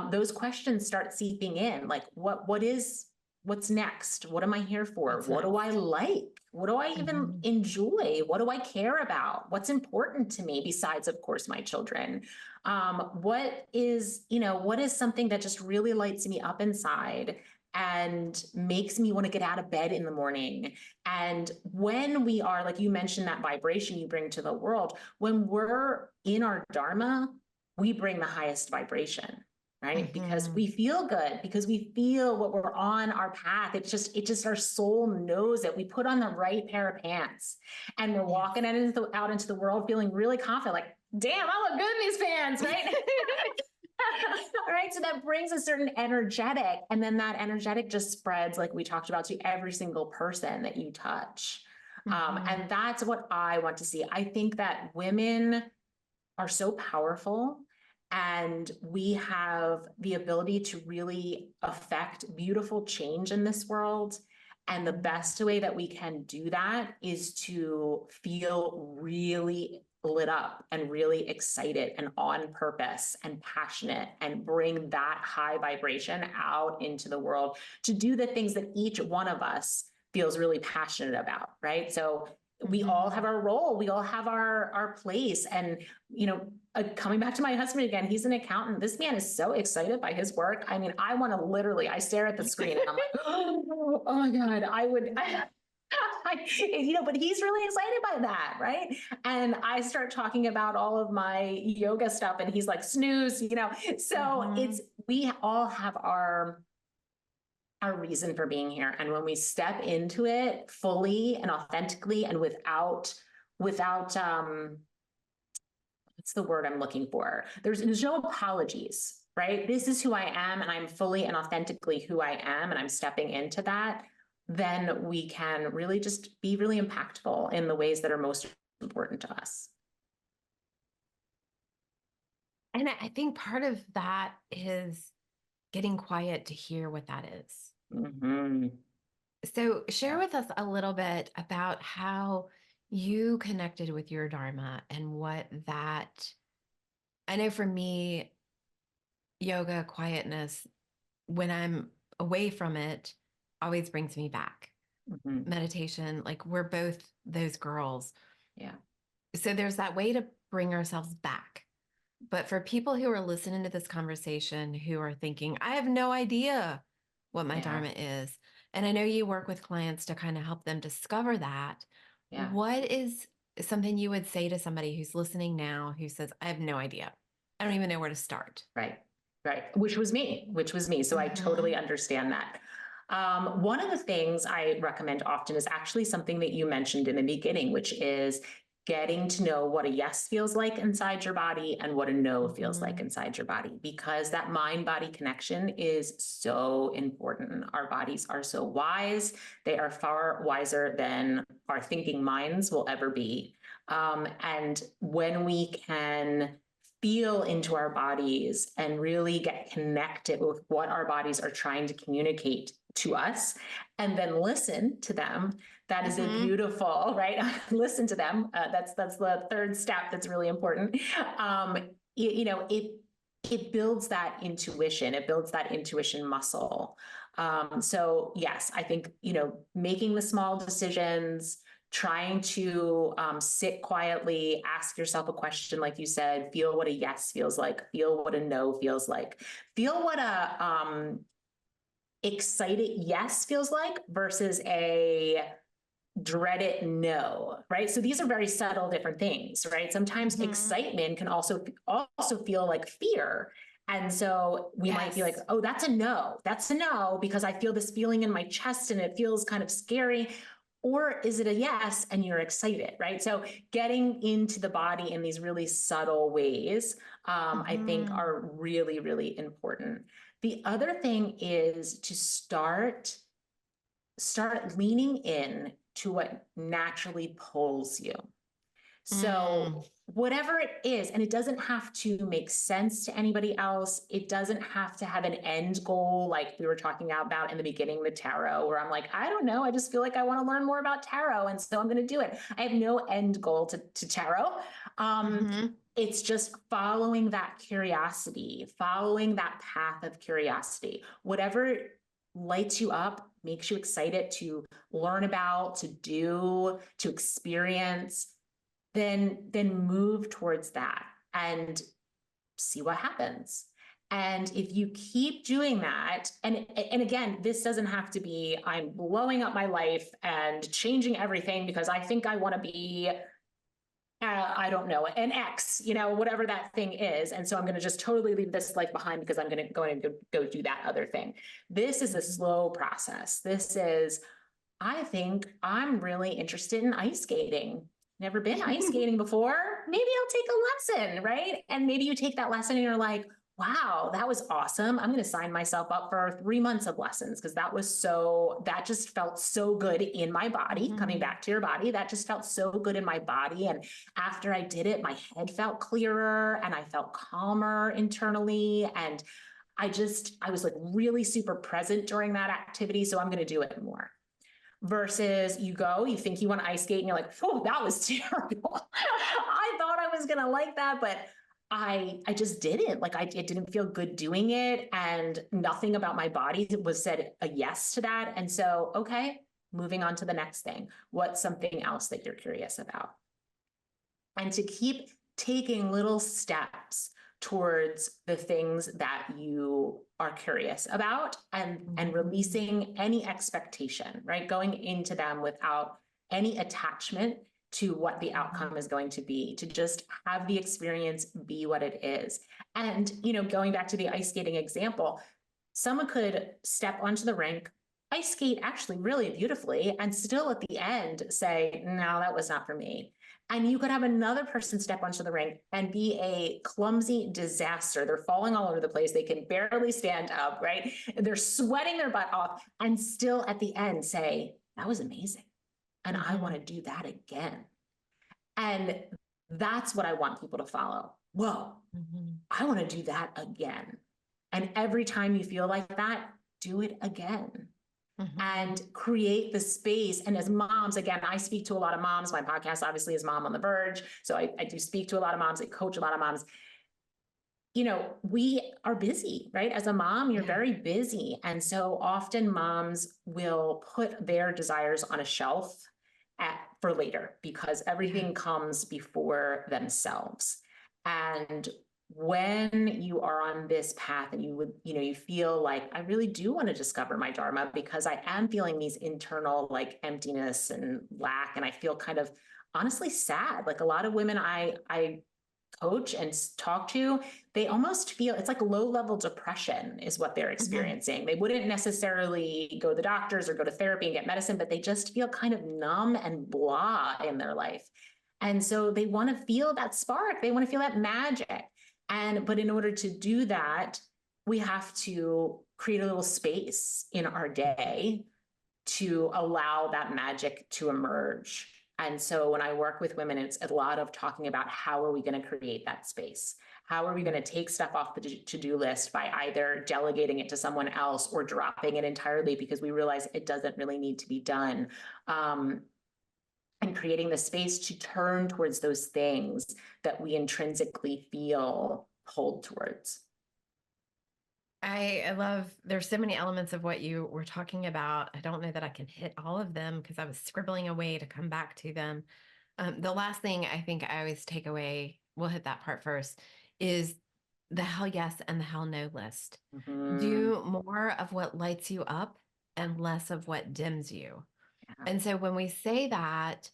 Speaker 2: those questions start seeping in. Like, what's next? What am I here for? What do I like? What do I even enjoy? What do I care about? What's important to me besides, of course, my children? What is something that just really lights me up inside? and makes me want to get out of bed in the morning. And when we are, like you mentioned, that vibration you bring to the world, when we're in our Dharma, we bring the highest vibration, right? Because
Speaker 1: Mm-hmm.
Speaker 2: we feel good, because we feel what we're on our path. It just our soul knows it. We put on the right pair of pants and we're
Speaker 1: Yes.
Speaker 2: walking out into the world feeling really confident, like, damn, I look good in these pants, right? All right. So that brings a certain energetic, and then that energetic just spreads, like we talked about, to every single person that you touch.
Speaker 1: Mm-hmm.
Speaker 2: And that's what I want to see. I think that women are so powerful, and we have the ability to really affect beautiful change in this world. And the best way that we can do that is to feel really lit up and really excited and on purpose and passionate, and bring that high vibration out into the world to do the things that each one of us feels really passionate about, right? So we all
Speaker 1: Mm-hmm.
Speaker 2: have our role, we all have our place. And coming back to my husband again, he's an accountant. This man is so excited by his work. I mean, I want to literally, I stare at the screen and I'm like, oh my God, but he's really excited by that, right? And I start talking about all of my yoga stuff and he's like, snooze. So
Speaker 1: Mm-hmm.
Speaker 2: we all have our reason for being here. And when we step into it fully and authentically and without what's the word I'm looking for? There's no apologies, right? This is who I am, and I'm fully and authentically who I am, and I'm stepping into that. Then we can really just be really impactful in the ways that are most important to us.
Speaker 1: And I think part of that is getting quiet to hear what that is.
Speaker 2: Mm-hmm.
Speaker 1: So, share
Speaker 2: Yeah.
Speaker 1: with us a little bit about how you connected with your Dharma and what that, I know for me, yoga, quietness, when I'm away from it, always brings me back.
Speaker 2: Mm-hmm.
Speaker 1: Meditation, like we're both those girls.
Speaker 2: Yeah.
Speaker 1: So, there's that way to bring ourselves back. But for people who are listening to this conversation who are thinking, I have no idea what my
Speaker 2: Yeah.
Speaker 1: Dharma is. And I know you work with clients to kind of help them discover that.
Speaker 2: Yeah.
Speaker 1: What is something you would say to somebody who's listening now who says, I have no idea? I don't even know where to start.
Speaker 2: Right. Right. Which was me. So I totally
Speaker 1: Mm-hmm.
Speaker 2: understand that. One of the things I recommend often is actually something that you mentioned in the beginning, which is getting to know what a yes feels like inside your body and what a no feels like
Speaker 1: Mm-hmm.
Speaker 2: inside your body, because that mind body connection is so important. Our bodies are so wise. They are far wiser than our thinking minds will ever be. And when we can feel into our bodies and really get connected with what our bodies are trying to communicate to us, and then listen to them, that is a
Speaker 1: Mm-hmm.
Speaker 2: beautiful, right? Listen to them. That's the third step that's really important. It builds that intuition. It builds that intuition muscle. So yes, I think making the small decisions, trying to sit quietly, ask yourself a question, like you said, feel what a yes feels like, feel what a no feels like, feel what a excited yes feels like versus a dreaded no, right? So these are very subtle different things, right? Sometimes
Speaker 1: Mm-hmm.
Speaker 2: excitement can also feel like fear. And so we might be like,
Speaker 1: Yes.
Speaker 2: oh, that's a no. That's a no because I feel this feeling in my chest and it feels kind of scary. Or is it a yes and you're excited, right? So getting into the body in these really subtle ways, I think
Speaker 1: Mm-hmm.
Speaker 2: are really, really important. The other thing is to start leaning in to what naturally pulls you.
Speaker 1: Mm.
Speaker 2: So whatever it is, and it doesn't have to make sense to anybody else. It doesn't have to have an end goal, like we were talking about in the beginning, the tarot, where I'm like, I don't know. I just feel like I want to learn more about tarot. And so I'm going to do it. I have no end goal to tarot.
Speaker 1: Mm-hmm.
Speaker 2: It's just following that curiosity, following that path of curiosity, whatever lights you up, makes you excited to learn about, to do, to experience, then move towards that and see what happens. And if you keep doing that, and again, this doesn't have to be, I'm blowing up my life and changing everything because I think I want to be, I don't know, an X, whatever that thing is. And so I'm going to just totally leave this life behind because I'm going to go do that other thing. This is a slow process. This is, I think I'm really interested in ice skating. Never been ice skating before. Maybe I'll take a lesson, right? And maybe you take that lesson and you're like, wow, that was awesome. I'm going to sign myself up for 3 months of lessons because that just felt so good in my body.
Speaker 1: Mm-hmm.
Speaker 2: Coming back to your body, that just felt so good in my body. And after I did it, my head felt clearer and I felt calmer internally. And I was like really super present during that activity. So I'm going to do it more. Versus you think you want to ice skate and you're like, oh, that was terrible. I thought I was going to like that, but I just didn't. It didn't feel good doing it. And nothing about my body said a yes to that. And so, okay, moving on to the next thing. What's something else that you're curious about? And to keep taking little steps towards the things that you are curious about and releasing any expectation, right? Going into them without any attachment to what the outcome is going to be, to just have the experience be what it is. And, going back to the ice skating example, someone could step onto the rink, ice skate actually really beautifully, and still at the end say, no, that was not for me. And you could have another person step onto the rink and be a clumsy disaster. They're falling all over the place. They can barely stand up, right? They're sweating their butt off and still at the end say, that was amazing. And I want to do that again. And that's what I want people to follow. Whoa, I want to do that again. And every time you feel like that, do it again. And create the space. And as moms, again, I speak to a lot of moms. My podcast obviously is Mom on the Verge. So I do speak to a lot of moms. I coach a lot of moms. We are busy, right? As a mom, you're very busy. And so often moms will put their desires on a shelf for later because everything comes before themselves. And when you are on this path and you feel like, I really do want to discover my Dharma because I am feeling these internal like emptiness and lack. And I feel kind of honestly sad. Like a lot of women I coach and talk to, they almost feel it's like low-level depression is what they're experiencing. They wouldn't necessarily go to the doctors or go to therapy and get medicine, but they just feel kind of numb and blah in their life. And so they want to feel that spark. They want to feel that magic. But in order to do that, we have to create a little space in our day to allow that magic to emerge. And so when I work with women, it's a lot of talking about how are we going to create that space? How are we going to take stuff off the to-do list by either delegating it to someone else or dropping it entirely because we realize it doesn't really need to be done? And creating the space to turn towards those things that we intrinsically feel pulled towards.
Speaker 1: I love, there's so many elements of what you were talking about. I don't know that I can hit all of them because I was scribbling away to come back to them. The last thing I think I always take away, we'll hit that part first, is the hell yes and the hell no list. Do more of what lights you up and less of what dims you. And so when we say that,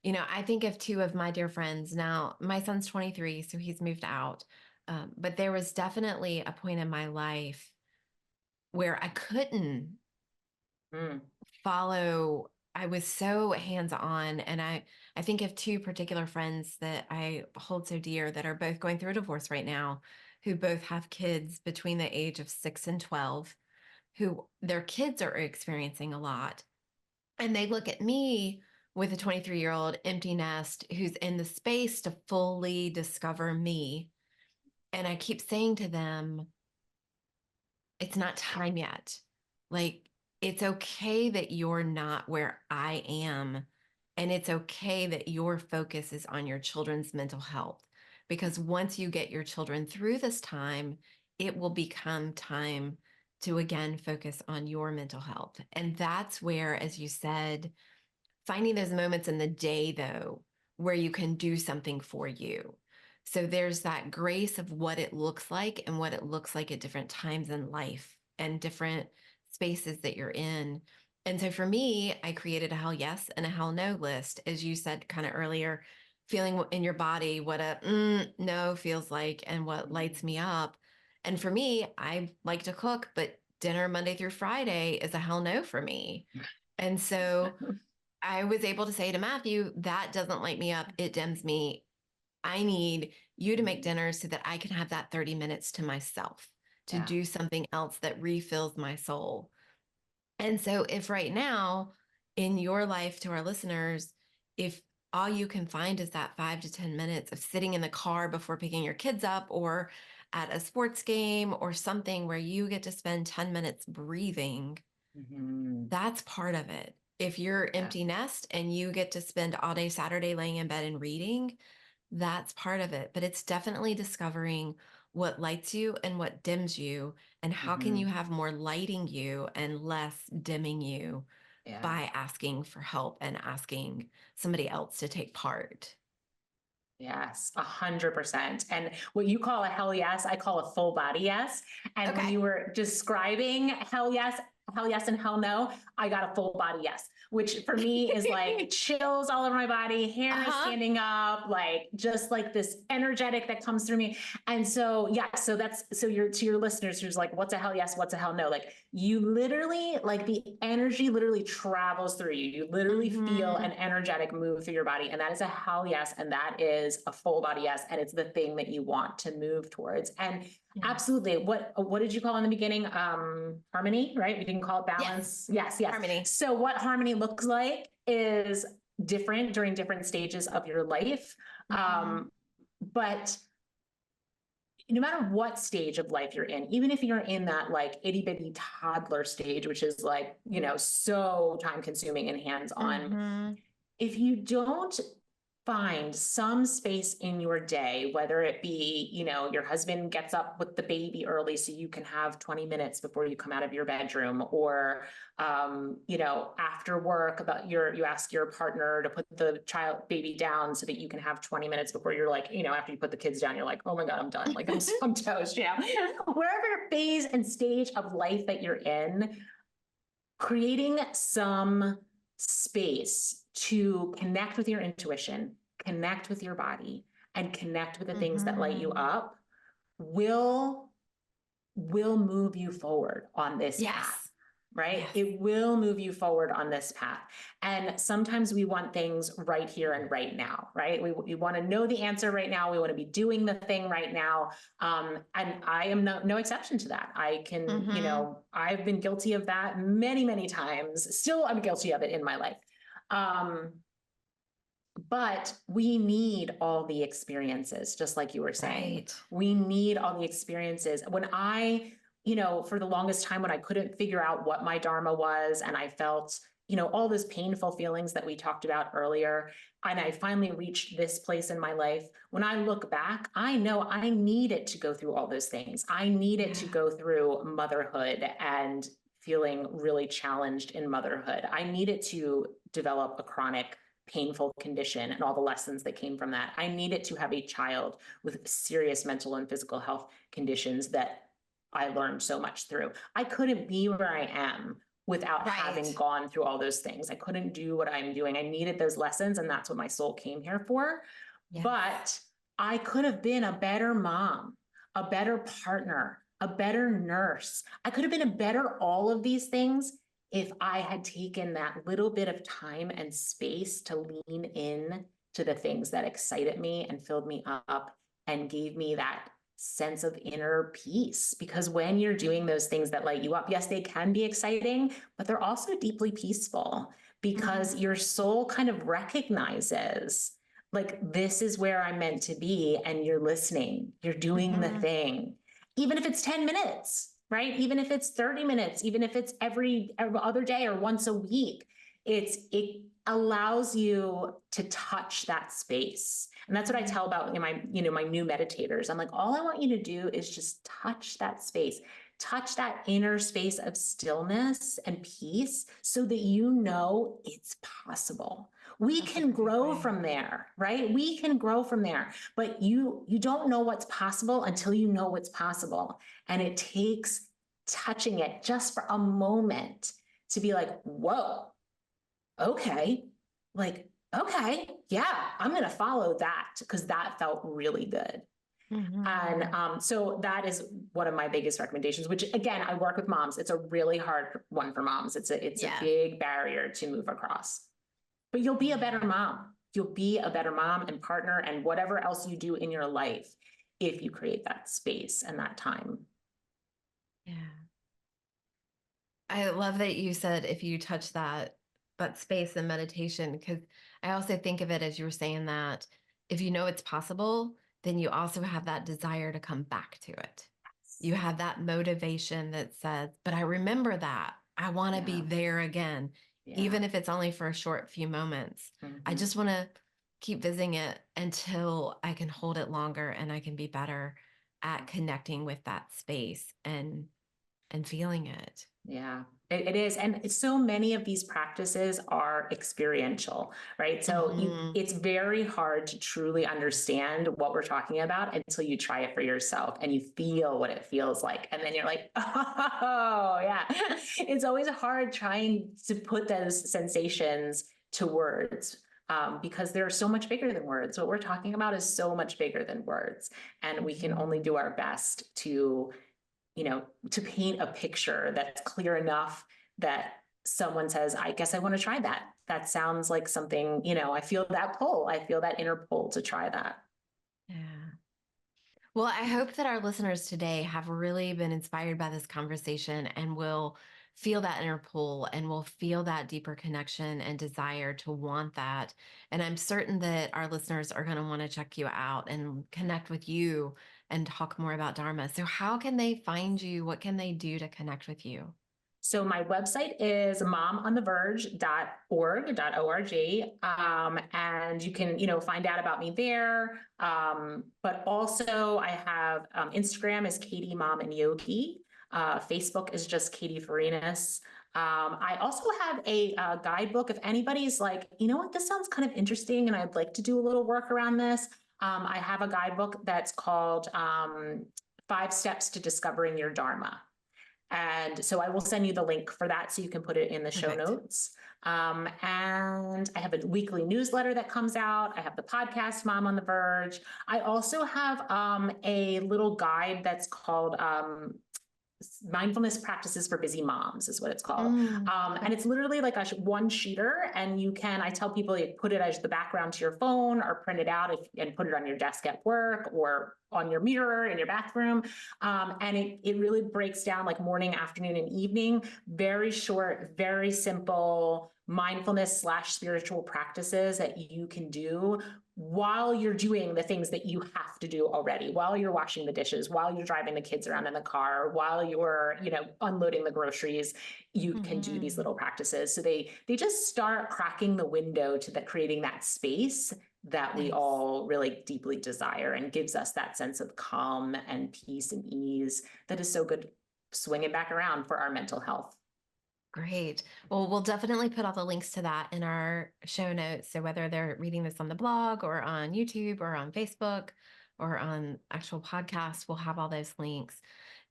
Speaker 1: I think of two of my dear friends. Now, my son's 23, so he's moved out. But there was definitely a point in my life where I couldn't follow. I was so hands-on. And I think of two particular friends that I hold so dear that are both going through a divorce right now, who both have kids between the age of 6 and 12, who their kids are experiencing a lot. And they look at me with a 23-year-old empty nest who's in the space to fully discover me. And I keep saying to them, it's not time yet. Like, it's okay that you're not where I am. And it's okay that your focus is on your children's mental health. Because once you get your children through this time, it will become time to again focus on your mental health. And that's where, as you said, finding those moments in the day, though, where you can do something for you. So there's that grace of what it looks like and what it looks like at different times in life and different spaces that you're in. And so for me, I created a hell yes and a hell no list, as you said kind of earlier, feeling in your body what a no feels like and what lights me up. And for me, I like to cook, but dinner Monday through Friday is a hell no for me. And so I was able to say to Matthew, that doesn't light me up. It dims me. I need you to make dinner so that I can have that 30 minutes to myself to
Speaker 2: Yeah.
Speaker 1: do something else that refills my soul. And so, if right now in your life, to our listeners, if all you can find is that 5 to 10 minutes of sitting in the car before picking your kids up or at a sports game or something where you get to spend 10 minutes breathing,
Speaker 2: Mm-hmm.
Speaker 1: that's part of it. If you're
Speaker 2: Yeah.
Speaker 1: empty nest and you get to spend all day Saturday laying in bed and reading, that's part of it. But it's definitely discovering what lights you and what dims you, and how can
Speaker 2: Mm-hmm.
Speaker 1: you have more lighting you and less dimming you
Speaker 2: Yeah.
Speaker 1: by asking for help and asking somebody else to take part.
Speaker 2: Yes, 100%. And what you call a hell yes, I call a full body yes. And when
Speaker 1: Okay.
Speaker 2: you were describing hell yes and hell no, I got a full body yes, which for me is like chills all over my body, hair is
Speaker 1: Uh-huh.
Speaker 2: standing up, like just like this energetic that comes through me. And so, yeah, so that's, so you're to your listeners who's like, what's a hell yes? What's a hell no? Like you literally, like the energy literally travels through you. You literally feel an
Speaker 1: Mm-hmm.
Speaker 2: energetic move through your body. And that is a hell yes. And that is a full body yes. And it's the thing that you want to move towards. And
Speaker 1: Yes.
Speaker 2: absolutely. What did you call in the beginning? Harmony, right? We didn't call it
Speaker 1: Yes.
Speaker 2: balance. Yes, yes.
Speaker 1: Harmony.
Speaker 2: So what harmony looks like is different during different stages of your life.
Speaker 1: Mm-hmm.
Speaker 2: But no matter what stage of life you're in, even if you're in that like itty bitty toddler stage, which is like, so time consuming and hands on,
Speaker 1: Mm-hmm.
Speaker 2: if you don't find some space in your day, whether it be, your husband gets up with the baby early so you can have 20 minutes before you come out of your bedroom, or, after work you ask your partner to put the baby down so that you can have 20 minutes before you're like, after you put the kids down, you're like, oh my God, I'm done. Like I'm toast. Wherever phase and stage of life that you're in, creating some space to connect with your intuition, connect with your body, and connect with the things that light you
Speaker 1: Mm-hmm.
Speaker 2: up will move you forward on this path.
Speaker 1: Yes.
Speaker 2: Right?
Speaker 1: Yes.
Speaker 2: It will move you forward on this path. And sometimes we want things right here and right now, right? We want to know the answer right now. We want to be doing the thing right now. And I am no exception to that. I can,
Speaker 1: Mm-hmm.
Speaker 2: I've been guilty of that many, many times. Still, I'm guilty of it in my life. But we need all the experiences, just like you were saying.
Speaker 1: Right.
Speaker 2: We need all the experiences. When for the longest time, when I couldn't figure out what my Dharma was, and I felt, all those painful feelings that we talked about earlier, and I finally reached this place in my life, when I look back, I know I needed to go through all those things. I needed to
Speaker 1: Yeah.
Speaker 2: go through motherhood and feeling really challenged in motherhood. I needed to develop a chronic painful condition and all the lessons that came from that. I needed to have a child with serious mental and physical health conditions that I learned so much through. I couldn't be where I am without
Speaker 1: Right.
Speaker 2: having gone through all those things. I couldn't do what I'm doing. I needed those lessons, and that's what my soul came here for.
Speaker 1: Yes.
Speaker 2: But I could have been a better mom, a better partner, a better nurse. I could have been a better all of these things if I had taken that little bit of time and space to lean in to the things that excited me and filled me up and gave me that sense of inner peace. Because when you're doing those things that light you up, yes, they can be exciting, but they're also deeply peaceful because
Speaker 1: Mm-hmm.
Speaker 2: your soul kind of recognizes, like, this is where I'm meant to be. And you're listening, you're doing the
Speaker 1: Mm-hmm.
Speaker 2: thing, even if it's 10 minutes, right? Even if it's 30 minutes, even if it's every other day or once a week, it allows you to touch that space. And that's what I tell about my new meditators. I'm like, all I want you to do is just touch that space, touch that inner space of stillness and peace so that it's possible. We
Speaker 1: That's a
Speaker 2: can
Speaker 1: perfect
Speaker 2: grow
Speaker 1: way.
Speaker 2: from there, right? We can grow from there, but you don't know what's possible until you know what's possible. And it takes touching it just for a moment to be like, whoa, okay, like, okay, yeah, I'm going to follow that because that felt really good. And
Speaker 1: Mhm.
Speaker 2: so that is one of my biggest recommendations, which again, I work with moms. It's a really hard one for moms. It's a
Speaker 1: Yeah.
Speaker 2: big barrier to move across, but you'll be a better
Speaker 1: Yeah.
Speaker 2: mom. You'll be a better mom and partner and whatever else you do in your life if you create that space and that time.
Speaker 1: Yeah. I love that you said if you touch that space in meditation, because I also think of it as you were saying that if you know it's possible, then you also have that desire to come back to it. You have that motivation that says, but I remember that. I want to be
Speaker 2: Yeah.
Speaker 1: there again,
Speaker 2: Yeah.
Speaker 1: even if it's only for a short few moments. I
Speaker 2: Mm-hmm.
Speaker 1: just want to keep visiting it until I can hold it longer and I can be better at connecting with that space and feeling it.
Speaker 2: Yeah, it is. And so many of these practices are experiential, right? So
Speaker 1: Mhm.
Speaker 2: it's very hard to truly understand what we're talking about until you try it for yourself and you feel what it feels like. And then you're like, oh, yeah. It's always hard trying to put those sensations to words. Because they're so much bigger than words. What we're talking about is so much bigger than words. And we can only
Speaker 1: Mhm.
Speaker 2: do our best to to paint a picture that's clear enough that someone says, I guess I want to try that. That sounds like something, I feel that pull. I feel that inner pull to try that.
Speaker 1: Yeah. Well, I hope that our listeners today have really been inspired by this conversation and will feel that inner pull and will feel that deeper connection and desire to want that. And I'm certain that our listeners are going to want to check you out and connect with you and talk more about Dharma. So, how can they find you? What can they do to connect with you?
Speaker 2: So my website is momontheverge.org. And you can, find out about me there. But also I have Instagram is Katie Mom and Yogi. Facebook is just Katie Farinas. I also have a guidebook. If anybody's like, you know what, this sounds kind of interesting and I'd like to do a little work around this. I have a guidebook that's called 5 Steps to Discovering Your Dharma. And so I will send you the link for that so you can put it in the show
Speaker 1: Perfect.
Speaker 2: notes. And I have a weekly newsletter that comes out. I have the podcast, Mom on the Verge. I also have a little guide that's called mindfulness practices for busy moms is what it's called. And
Speaker 1: Okay.
Speaker 2: it's literally like a one sheeter. And I tell people you put it as the background to your phone or print it out and put it on your desk at work or on your mirror in your bathroom. And it really breaks down like morning, afternoon, and evening, very short, very simple mindfulness/spiritual practices that you can do while you're doing the things that you have to do already, while you're washing the dishes, while you're driving the kids around in the car, while you're, unloading the groceries, you can do these
Speaker 1: Mhm.
Speaker 2: little practices. So they just start cracking the window to creating that space that we
Speaker 1: Nice.
Speaker 2: all really deeply desire and gives us that sense of calm and peace and ease that is so good swinging back around for our mental health.
Speaker 1: Great. Well, we'll definitely put all the links to that in our show notes. So whether they're reading this on the blog or on YouTube or on Facebook or on actual podcasts, we'll have all those links.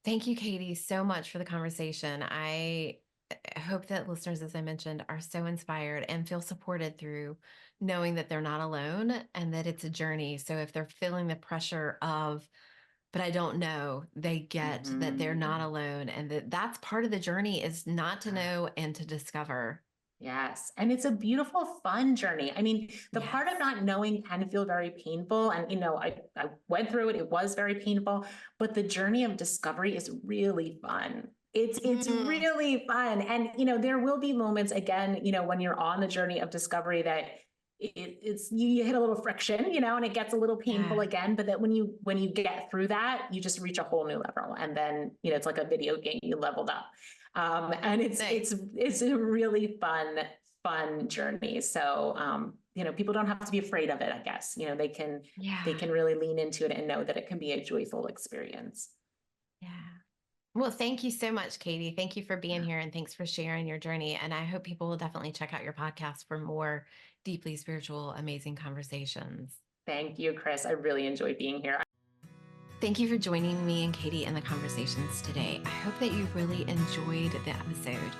Speaker 1: Thank you, Katie, so much for the conversation. I hope that listeners, as I mentioned, are so inspired and feel supported through knowing that they're not alone and that it's a journey. So if they're feeling the pressure of but I don't know. They get that they're not
Speaker 2: Mm-hmm.
Speaker 1: alone and that that's part of the journey is not to know and to discover.
Speaker 2: Yes. And it's a beautiful, fun journey. I mean, the part of
Speaker 1: Yes.
Speaker 2: not knowing can feel very painful. And, I went through it. It was very painful, but the journey of discovery is really fun. It's
Speaker 1: Mm,
Speaker 2: really fun. And, there will be moments again, when you're on the journey of discovery that it's you hit a little friction, and it gets a little painful
Speaker 1: yeah.
Speaker 2: again. But that when you get through that, you just reach a whole new level. And then, it's like a video game, you leveled up. And it's
Speaker 1: Nice.
Speaker 2: it's it's a really fun journey. So people don't have to be afraid of it. I guess they
Speaker 1: Yeah.
Speaker 2: can really lean into it and know that it can be a joyful experience.
Speaker 1: Yeah. Well, thank you so much, Katie. Thank you for being here and thanks for sharing your journey. And I hope people will definitely check out your podcast for more deeply spiritual, amazing conversations.
Speaker 2: Thank you, Chris. I really enjoyed being here.
Speaker 1: Thank you for joining me and Katie in the conversations today. I hope that you really enjoyed the episode.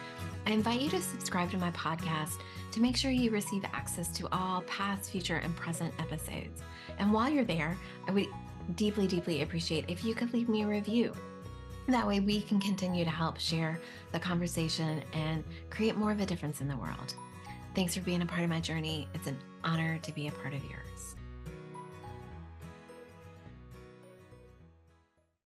Speaker 1: I invite you to subscribe to my podcast to make sure you receive access to all past, future, and present episodes. And while you're there, I would deeply, deeply appreciate if you could leave me a review. That way we can continue to help share the conversation and create more of a difference in the world. Thanks for being a part of my journey. It's an honor to be a part of yours.